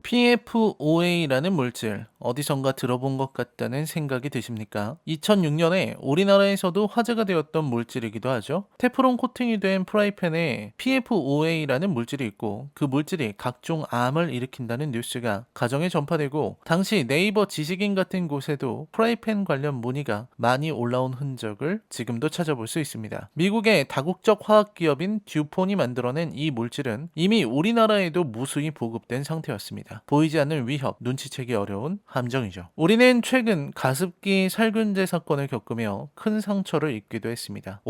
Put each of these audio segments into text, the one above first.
PFOA라는 물질, 어디선가 들어본 것 같다는 생각이 드십니까? 2006년에 우리나라에서도 화제가 되었던 물질이기도 하죠. 테프론 코팅이 된 프라이팬에 PFOA라는 물질이 있고 그 물질이 각종 암을 일으킨다는 뉴스가 가정에 전파되고 당시 네이버 지식인 같은 곳에도 프라이팬 관련 문의가 많이 올라온 흔적을 지금도 찾아볼 수 있습니다. 미국의 다국적 화학기업인 듀폰이 만들어낸 이 물질은 이미 우리나라에도 무수히 보급된 상태였습니다. 보이지 않는 위협, 눈치채기 어려운 함정이죠. 우리는 최근 가습기 살균제 사건을 겪으며 큰 상처를 입기도 했습니다.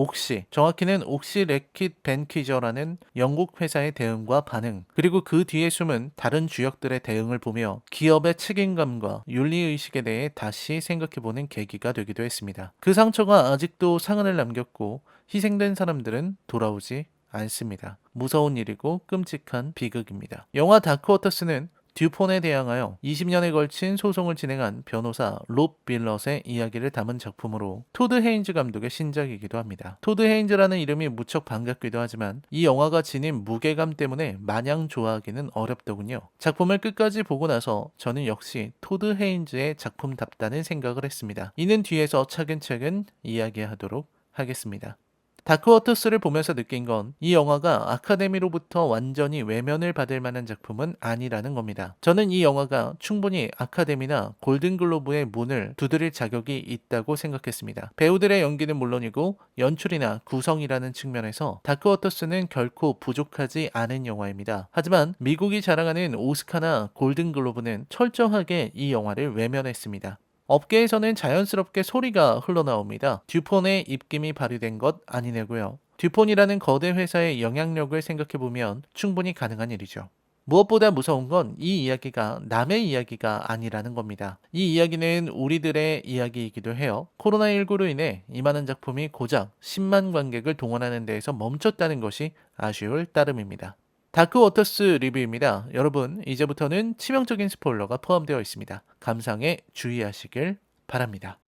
정확히는 옥시 레킷 벤퀴저라는 영국 회사의 대응과 반응, 그리고 그 뒤에 숨은 다른 주역들의 대응을 보며 기업의 책임감과 윤리의식에 대해 다시 생각해보는 계기가 되기도 했습니다. 그 상처가 아직도 상흔을 남겼고 희생된 사람들은 돌아오지 않습니다. 무서운 일이고 끔찍한 비극입니다. 영화 다크워터스는 듀폰에 대항하여 20년에 걸친 소송을 진행한 변호사 롭 빌럿의 이야기를 담은 작품으로 토드 헤인즈 감독의 신작이기도 합니다. 토드 헤인즈라는 이름이 무척 반갑기도 하지만 이 영화가 지닌 무게감 때문에 마냥 좋아하기는 어렵더군요. 작품을 끝까지 보고 나서 저는 역시 토드 헤인즈의 작품답다는 생각을 했습니다. 이는 뒤에서 차근차근 이야기하도록 하겠습니다. 다크워터스를 보면서 느낀 건 이 영화가 아카데미로부터 완전히 외면을 받을 만한 작품은 아니라는 겁니다. 저는 이 영화가 충분히 아카데미나 골든글로브의 문을 두드릴 자격이 있다고 생각했습니다. 배우들의 연기는 물론이고 연출이나 구성이라는 측면에서 다크워터스는 결코 부족하지 않은 영화입니다. 하지만 미국이 자랑하는 오스카나 골든글로브는 철저하게 이 영화를 외면했습니다. 업계에서는 자연스럽게 소리가 흘러나옵니다. 듀폰의 입김이 발휘된 것 아니냐고요. 듀폰이라는 거대 회사의 영향력을 생각해보면 충분히 가능한 일이죠. 무엇보다 무서운 건 이 이야기가 남의 이야기가 아니라는 겁니다. 이 이야기는 우리들의 이야기이기도 해요. 코로나19로 인해 이 많은 작품이 고작 10만 관객을 동원하는 데에서 멈췄다는 것이 아쉬울 따름입니다. 다크워터스 리뷰입니다. 여러분, 이제부터는 치명적인 스포일러가 포함되어 있습니다. 감상에 주의하시길 바랍니다.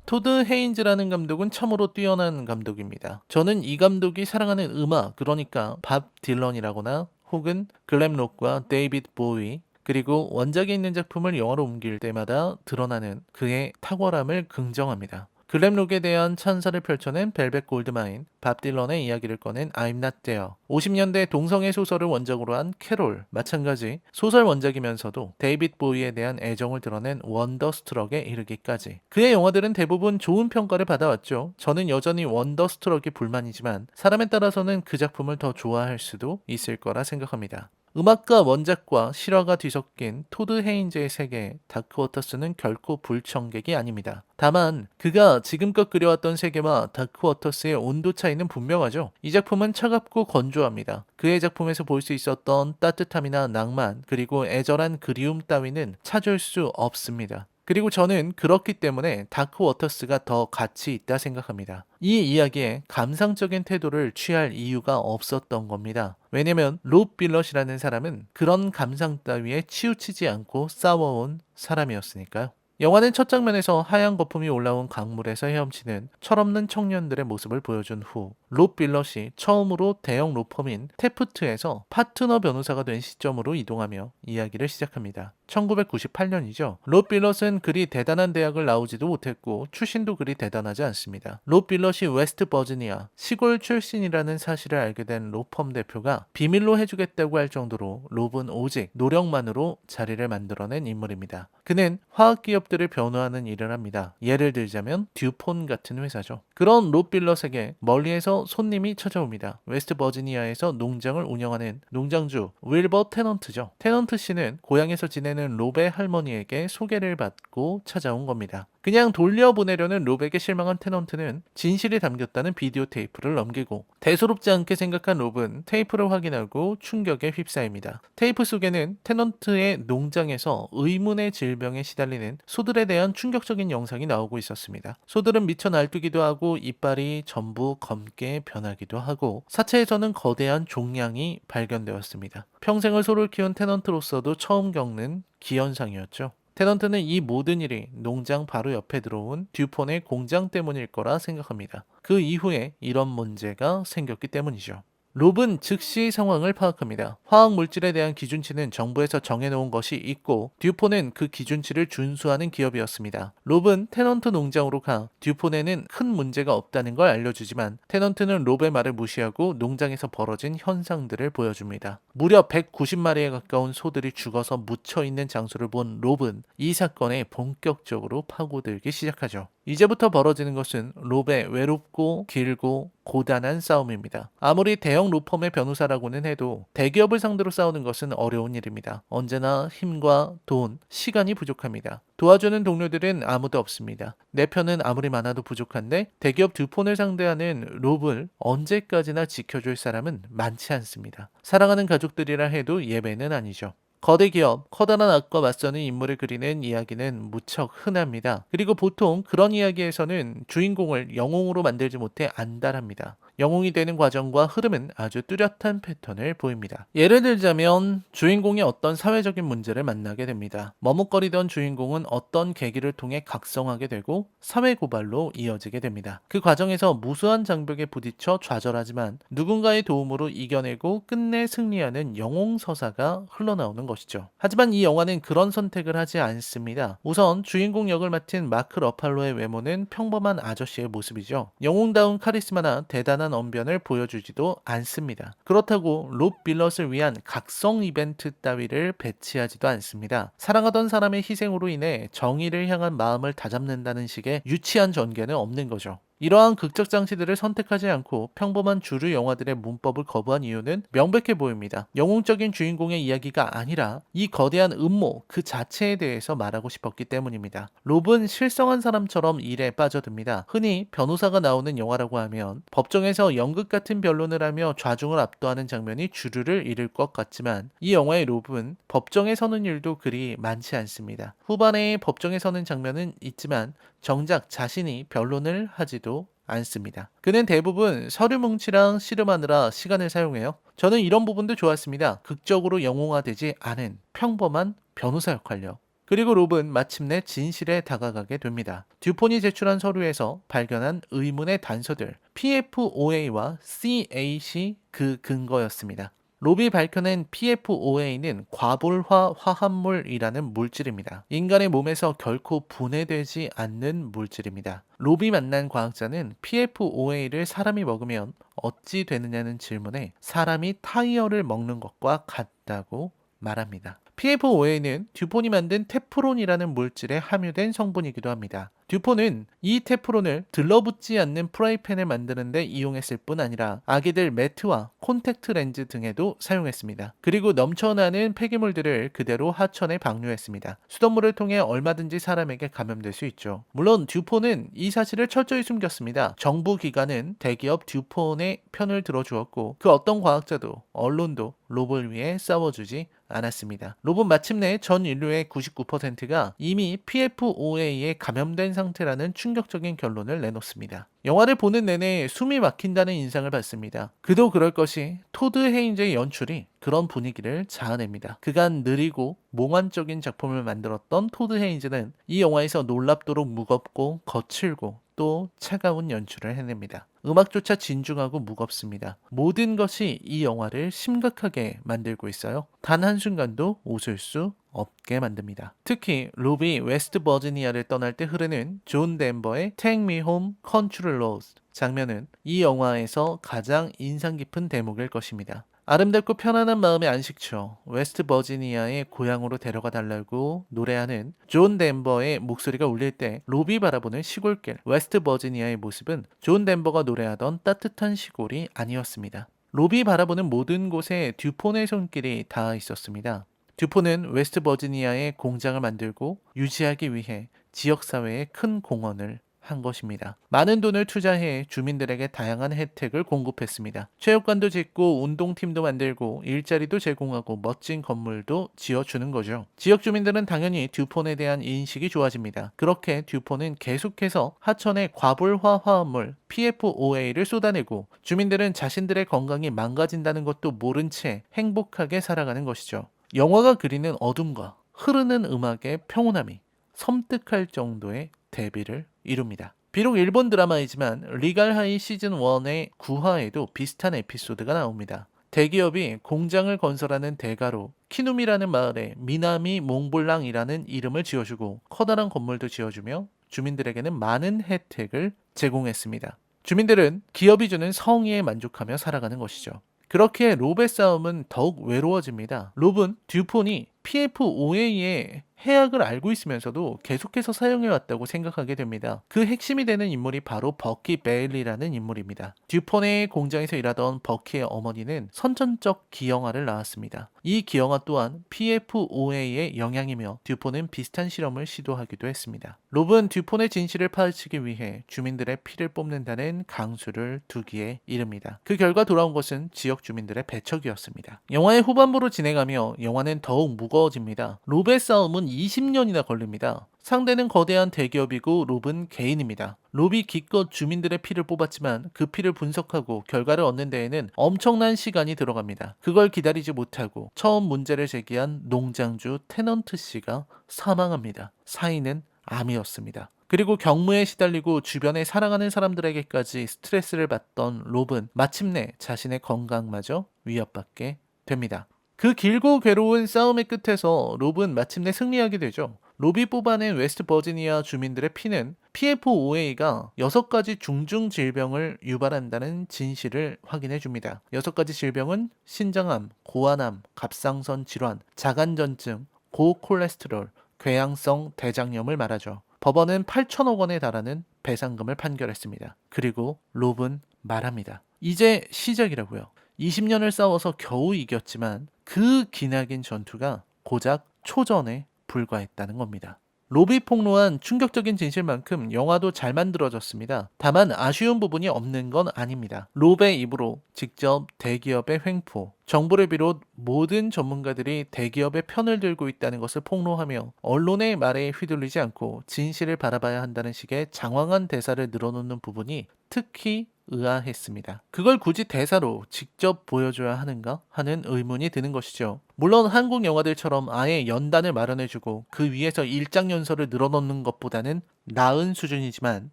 토드 헤인즈라는 감독은 참으로 뛰어난 감독입니다. 저는 이 감독이 사랑하는 음악, 그러니까 밥 딜런이라거나 혹은 글램록과 데이비드 보위, 그리고 원작에 있는 작품을 영화로 옮길 때마다 드러나는 그의 탁월함을 긍정합니다. 글램록에 대한 찬사를 펼쳐낸 벨벳 골드마인, 밥 딜런의 이야기를 꺼낸 I'm Not There, 50년대 동성애 소설을 원작으로 한 캐롤, 마찬가지 소설 원작이면서도 데이빗 보이에 대한 애정을 드러낸 원더스트럭에 이르기까지 그의 영화들은 대부분 좋은 평가를 받아왔죠. 저는 여전히 원더스트럭이 불만이지만 사람에 따라서는 그 작품을 더 좋아할 수도 있을 거라 생각합니다. 음악과 원작과 실화가 뒤섞인 토드 헤인즈의 세계 다크워터스는 결코 불청객이 아닙니다. 다만 그가 지금껏 그려왔던 세계와 다크워터스의 온도 차이는 분명하죠. 이 작품은 차갑고 건조합니다. 그의 작품에서 볼 수 있었던 따뜻함이나 낭만 그리고 애절한 그리움 따위는 찾을 수 없습니다. 그리고 저는 그렇기 때문에 다크워터스가 더 가치 있다 생각합니다. 이 이야기에 감상적인 태도를 취할 이유가 없었던 겁니다. 왜냐면 롭 빌럿이라는 사람은 그런 감상 따위에 치우치지 않고 싸워온 사람이었으니까요. 영화는 첫 장면에서 하얀 거품이 올라온 강물에서 헤엄치는 철없는 청년들의 모습을 보여준 후 롭 빌럿이 처음으로 대형 로펌인 테프트에서 파트너 변호사가 된 시점으로 이동하며 이야기를 시작합니다. 1998년이죠. 롭 빌럿은 그리 대단한 대학을 나오지도 못했고 출신도 그리 대단하지 않습니다. 롭 빌럿이 웨스트 버지니아 시골 출신이라는 사실을 알게 된 로펌 대표가 비밀로 해주겠다고 할 정도로 롭은 오직 노력만으로 자리를 만들어낸 인물입니다. 그는 화학기업들을 변호하는 일을 합니다. 예를 들자면 듀폰 같은 회사죠. 그런 롭 빌럿에게 멀리에서 손님이 찾아옵니다. 웨스트 버지니아에서 농장을 운영하는 농장주 윌버 테넌트죠. 테넌트 씨는 고향에서 지내는 롭의 할머니에게 소개를 받고 찾아온 겁니다. 그냥 돌려보내려는 롭에게 실망한 테넌트는 진실이 담겼다는 비디오 테이프를 넘기고 대수롭지 않게 생각한 롭은 테이프를 확인하고 충격에 휩싸입니다. 테이프 속에는 테넌트의 농장에서 의문의 질병에 시달리는 소들에 대한 충격적인 영상이 나오고 있었습니다. 소들은 미쳐 날뛰기도 하고 이빨이 전부 검게 변하기도 하고 사체에서는 거대한 종양이 발견되었습니다. 평생을 소를 키운 테넌트로서도 처음 겪는 기현상이었죠. 테넌트는 이 모든 일이 농장 바로 옆에 들어온 듀폰의 공장 때문일 거라 생각합니다. 그 이후에 이런 문제가 생겼기 때문이죠. 롭은 즉시 상황을 파악합니다. 화학 물질에 대한 기준치는 정부에서 정해놓은 것이 있고 듀폰은 그 기준치를 준수하는 기업이었습니다. 롭은 테넌트 농장으로 가 듀폰에는 큰 문제가 없다는 걸 알려주지만 테넌트는 롭의 말을 무시하고 농장에서 벌어진 현상들을 보여줍니다. 무려 190마리에 가까운 소들이 죽어서 묻혀있는 장소를 본 롭은 이 사건에 본격적으로 파고들기 시작하죠. 이제부터 벌어지는 것은 롭의 외롭고 길고 고단한 싸움입니다. 아무리 대형 로펌의 변호사라고는 해도 대기업을 상대로 싸우는 것은 어려운 일입니다. 언제나 힘과 돈, 시간이 부족합니다. 도와주는 동료들은 아무도 없습니다. 내 편은 아무리 많아도 부족한데 대기업 듀폰을 상대하는 롭을 언제까지나 지켜줄 사람은 많지 않습니다. 사랑하는 가족들이라 해도 예외는 아니죠. 거대 기업, 커다란 악과 맞서는 인물을 그리는 이야기는 무척 흔합니다. 그리고 보통 그런 이야기에서는 주인공을 영웅으로 만들지 못해 안달합니다. 영웅이 되는 과정과 흐름은 아주 뚜렷한 패턴을 보입니다. 예를 들자면 주인공이 어떤 사회적인 문제를 만나게 됩니다. 머뭇거리던 주인공은 어떤 계기를 통해 각성하게 되고 사회 고발로 이어지게 됩니다. 그 과정에서 무수한 장벽에 부딪혀 좌절하지만 누군가의 도움으로 이겨내고 끝내 승리하는 영웅 서사가 흘러나오는 것이죠. 하지만 이 영화는 그런 선택을 하지 않습니다. 우선 주인공 역을 맡은 마크 러팔로의 외모는 평범한 아저씨의 모습이죠. 영웅다운 카리스마나 대단한 언변을 보여주지도 않습니다. 그렇다고 롭 빌럿을 위한 각성 이벤트 따위를 배치하지도 않습니다. 사랑하던 사람의 희생으로 인해 정의를 향한 마음을 다잡는다는 식의 유치한 전개는 없는 거죠. 이러한 극적 장치들을 선택하지 않고 평범한 주류 영화들의 문법을 거부한 이유는 명백해 보입니다. 영웅적인 주인공의 이야기가 아니라 이 거대한 음모 그 자체에 대해서 말하고 싶었기 때문입니다. 롭은 실성한 사람처럼 일에 빠져듭니다. 흔히 변호사가 나오는 영화라고 하면 법정에서 연극 같은 변론을 하며 좌중을 압도하는 장면이 주류를 이룰 것 같지만 이 영화의 롭은 법정에 서는 일도 그리 많지 않습니다. 후반에 법정에 서는 장면은 있지만 정작 자신이 변론을 하지도 않습니다. 그는 대부분 서류 뭉치랑 씨름하느라 시간을 사용해요. 저는 이런 부분도 좋았습니다. 극적으로 영웅화되지 않은 평범한 변호사 역할요. 그리고 롭은 마침내 진실에 다가가게 됩니다. 듀폰이 제출한 서류에서 발견한 의문의 단서들, PFOA와 CAC 그 근거였습니다. 롭이 밝혀낸 PFOA는 과불화 화합물이라는 물질입니다. 인간의 몸에서 결코 분해되지 않는 물질입니다. 롭이 만난 과학자는 PFOA를 사람이 먹으면 어찌 되느냐는 질문에 사람이 타이어를 먹는 것과 같다고 말합니다. PFOA는 듀폰이 만든 테프론이라는 물질에 함유된 성분이기도 합니다. 듀폰은 이 테프론을 들러붙지 않는 프라이팬을 만드는 데 이용했을 뿐 아니라 아기들 매트와 콘택트 렌즈 등에도 사용했습니다. 그리고 넘쳐나는 폐기물들을 그대로 하천에 방류했습니다. 수돗물을 통해 얼마든지 사람에게 감염될 수 있죠. 물론 듀폰은 이 사실을 철저히 숨겼습니다. 정부 기관은 대기업 듀폰의 편을 들어주었고 그 어떤 과학자도 언론도 롭을 위해 싸워주지 않았습니다. 롭은 마침내 전 인류의 99%가 이미 PFOA에 감염된 상태라는 충격적인 결론을 내놓습니다. 영화를 보는 내내 숨이 막힌다는 인상을 받습니다. 그도 그럴 것이 토드 헤인즈의 연출이 그런 분위기를 자아냅니다. 그간 느리고 몽환적인 작품을 만들었던 토드 헤인즈는 이 영화에서 놀랍도록 무겁고 거칠고 또 차가운 연출을 해냅니다. 음악조차 진중하고 무겁습니다. 모든 것이 이 영화를 심각하게 만들고 있어요. 단 한순간도 웃을 수 없게 만듭니다. 특히 롭이 웨스트 버지니아를 떠날 때 흐르는 존 덴버의 Take Me Home Country Roads 장면은 이 영화에서 가장 인상 깊은 대목일 것입니다. 아름답고 편안한 마음의 안식처 웨스트 버지니아의 고향으로 데려가 달라고 노래하는 존 덴버의 목소리가 울릴 때 롭이 바라보는 시골길 웨스트 버지니아의 모습은 존 덴버가 노래하던 따뜻한 시골이 아니었습니다. 롭이 바라보는 모든 곳에 듀폰의 손길이 닿아 있었습니다. 듀폰은 웨스트 버지니아에 공장을 만들고 유지하기 위해 지역사회에 큰 공헌을 한 것입니다. 많은 돈을 투자해 주민들에게 다양한 혜택을 공급했습니다. 체육관도 짓고 운동팀도 만들고 일자리도 제공하고 멋진 건물도 지어주는 거죠. 지역 주민들은 당연히 듀폰에 대한 인식이 좋아집니다. 그렇게 듀폰은 계속해서 하천에 과불화 화합물 PFOA를 쏟아내고 주민들은 자신들의 건강이 망가진다는 것도 모른 채 행복하게 살아가는 것이죠. 영화가 그리는 어둠과 흐르는 음악의 평온함이 섬뜩할 정도의 대비를 이룹니다. 비록 일본 드라마이지만 리갈 하이 시즌 1의 9화에도 비슷한 에피소드가 나옵니다. 대기업이 공장을 건설하는 대가로 키누미라는 마을에 미나미 몽블랑이라는 이름을 지어주고 커다란 건물도 지어주며 주민들에게는 많은 혜택을 제공했습니다. 주민들은 기업이 주는 성의에 만족하며 살아가는 것이죠. 그렇게 롭의 싸움은 더욱 외로워집니다. 롭은 듀폰이 PF-OA의 해악을 알고 있으면서도 계속해서 사용해왔다고 생각하게 됩니다. 그 핵심이 되는 인물이 바로 버키 베일리라는 인물입니다. 듀폰의 공장에서 일하던 버키의 어머니는 선천적 기형아를 낳았습니다. 이 기형아 또한 PF-OA의 영향이며 듀폰은 비슷한 실험을 시도하기도 했습니다. 롭은 듀폰의 진실을 파헤치기 위해 주민들의 피를 뽑는다는 강수를 두기에 이릅니다. 그 결과 돌아온 것은 지역 주민들의 배척이었습니다. 영화의 후반부로 진행하며 영화는 더욱 무거워집니다. 롭의 싸움은 20년이나 걸립니다. 상대는 거대한 대기업이고 롭은 개인입니다. 롭이 기껏 주민들의 피를 뽑았지만 그 피를 분석하고 결과를 얻는 데에는 엄청난 시간이 들어갑니다. 그걸 기다리지 못하고 처음 문제를 제기한 농장주 테넌트 씨가 사망합니다. 사인은 암이었습니다. 그리고 경무에 시달리고 주변에 살아가는 사람들에게까지 스트레스를 받던 롭은 마침내 자신의 건강마저 위협받게 됩니다. 그 길고 괴로운 싸움의 끝에서 롭은 마침내 승리하게 되죠. 롭이 뽑아낸 웨스트 버지니아 주민들의 피는 PF-OA가 6가지 중증 질병을 유발한다는 진실을 확인해 줍니다. 6가지 질병은 신장암, 고환암, 갑상선 질환, 자간전증, 고콜레스테롤, 궤양성 대장염을 말하죠. 법원은 8천억 원에 달하는 배상금을 판결했습니다. 그리고 롭은 말합니다. 이제 시작이라고요. 20년을 싸워서 겨우 이겼지만 그 기나긴 전투가 고작 초전에 불과했다는 겁니다. 롭이 폭로한 충격적인 진실만큼 영화도 잘 만들어졌습니다. 다만 아쉬운 부분이 없는 건 아닙니다. 롭의 입으로 직접 대기업의 횡포, 정부를 비롯 모든 전문가들이 대기업의 편을 들고 있다는 것을 폭로하며 언론의 말에 휘둘리지 않고 진실을 바라봐야 한다는 식의 장황한 대사를 늘어놓는 부분이 특히 의아했습니다. 그걸 굳이 대사로 직접 보여줘야 하는가 하는 의문이 드는 것이죠. 물론 한국 영화들처럼 아예 연단을 마련해주고 그 위에서 일장연설을 늘어놓는 것보다는 나은 수준이지만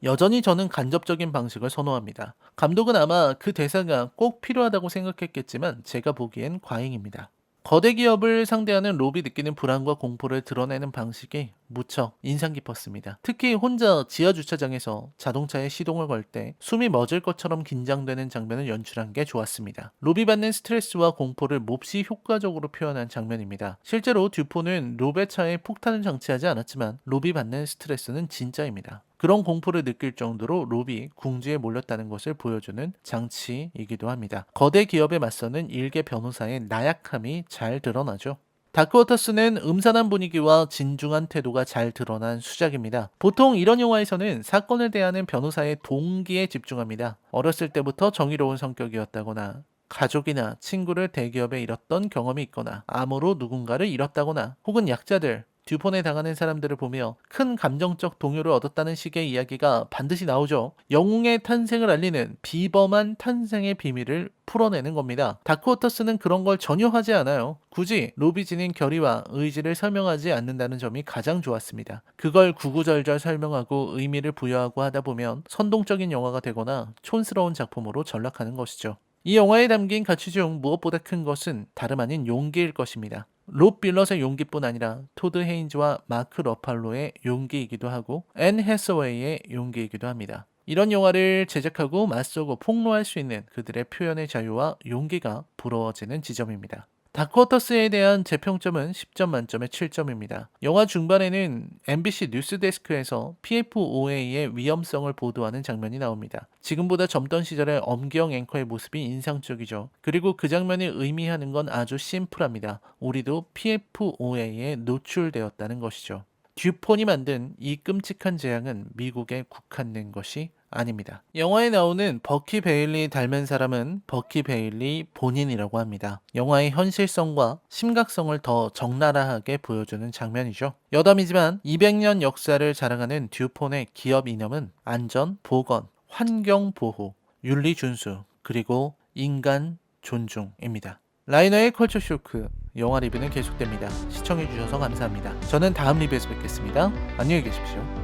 여전히 저는 간접적인 방식을 선호합니다. 감독은 아마 그 대사가 꼭 필요하다고 생각했겠지만 제가 보기엔 과잉입니다. 거대 기업을 상대하는 롭이 느끼는 불안과 공포를 드러내는 방식이 무척 인상 깊었습니다. 특히 혼자 지하 주차장에서 자동차에 시동을 걸 때 숨이 멎을 것처럼 긴장되는 장면을 연출한 게 좋았습니다. 롭이 받는 스트레스와 공포를 몹시 효과적으로 표현한 장면입니다. 실제로 듀폰은 롭의 차에 폭탄을 장치하지 않았지만 롭이 받는 스트레스는 진짜입니다. 그런 공포를 느낄 정도로 롭이 궁지에 몰렸다는 것을 보여주는 장치이기도 합니다. 거대 기업에 맞서는 일개 변호사의 나약함이 잘 드러나죠. 다크워터스는 음산한 분위기와 진중한 태도가 잘 드러난 수작입니다. 보통 이런 영화에서는 사건을 대하는 변호사의 동기에 집중합니다. 어렸을 때부터 정의로운 성격이었다거나 가족이나 친구를 대기업에 잃었던 경험이 있거나 암으로 누군가를 잃었다거나 혹은 약자들, 듀폰에 당하는 사람들을 보며 큰 감정적 동요를 얻었다는 식의 이야기가 반드시 나오죠. 영웅의 탄생을 알리는 비범한 탄생의 비밀을 풀어내는 겁니다. 다크워터스는 그런 걸 전혀 하지 않아요. 굳이 롭이 지닌 결의와 의지를 설명하지 않는다는 점이 가장 좋았습니다. 그걸 구구절절 설명하고 의미를 부여하고 하다 보면 선동적인 영화가 되거나 촌스러운 작품으로 전락하는 것이죠. 이 영화에 담긴 가치 중 무엇보다 큰 것은 다름 아닌 용기일 것입니다. 롭 빌럿의 용기뿐 아니라 토드 헤인즈와 마크 러팔로의 용기이기도 하고 앤 해서웨이의 용기이기도 합니다. 이런 영화를 제작하고 맞서고 폭로할 수 있는 그들의 표현의 자유와 용기가 부러워지는 지점입니다. 다크워터스에 대한 재평점은 10점 만점에 7점입니다. 영화 중반에는 MBC 뉴스데스크에서 PF-OA의 위험성을 보도하는 장면이 나옵니다. 지금보다 젊던 시절의 엄경 앵커의 모습이 인상적이죠. 그리고 그 장면이 의미하는 건 아주 심플합니다. 우리도 PF-OA에 노출되었다는 것이죠. 듀폰이 만든 이 끔찍한 재앙은 미국에 국한된 것이 아닙니다. 영화에 나오는 버키 베일리 닮은 사람은 버키 베일리 본인이라고 합니다. 영화의 현실성과 심각성을 더 적나라하게 보여주는 장면이죠. 여담이지만 200년 역사를 자랑하는 듀폰의 기업 이념은 안전, 보건, 환경 보호, 윤리 준수, 그리고 인간 존중입니다. 라이너의 컬처 쇼크 영화 리뷰는 계속됩니다. 시청해주셔서 감사합니다. 저는 다음 리뷰에서 뵙겠습니다. 안녕히 계십시오.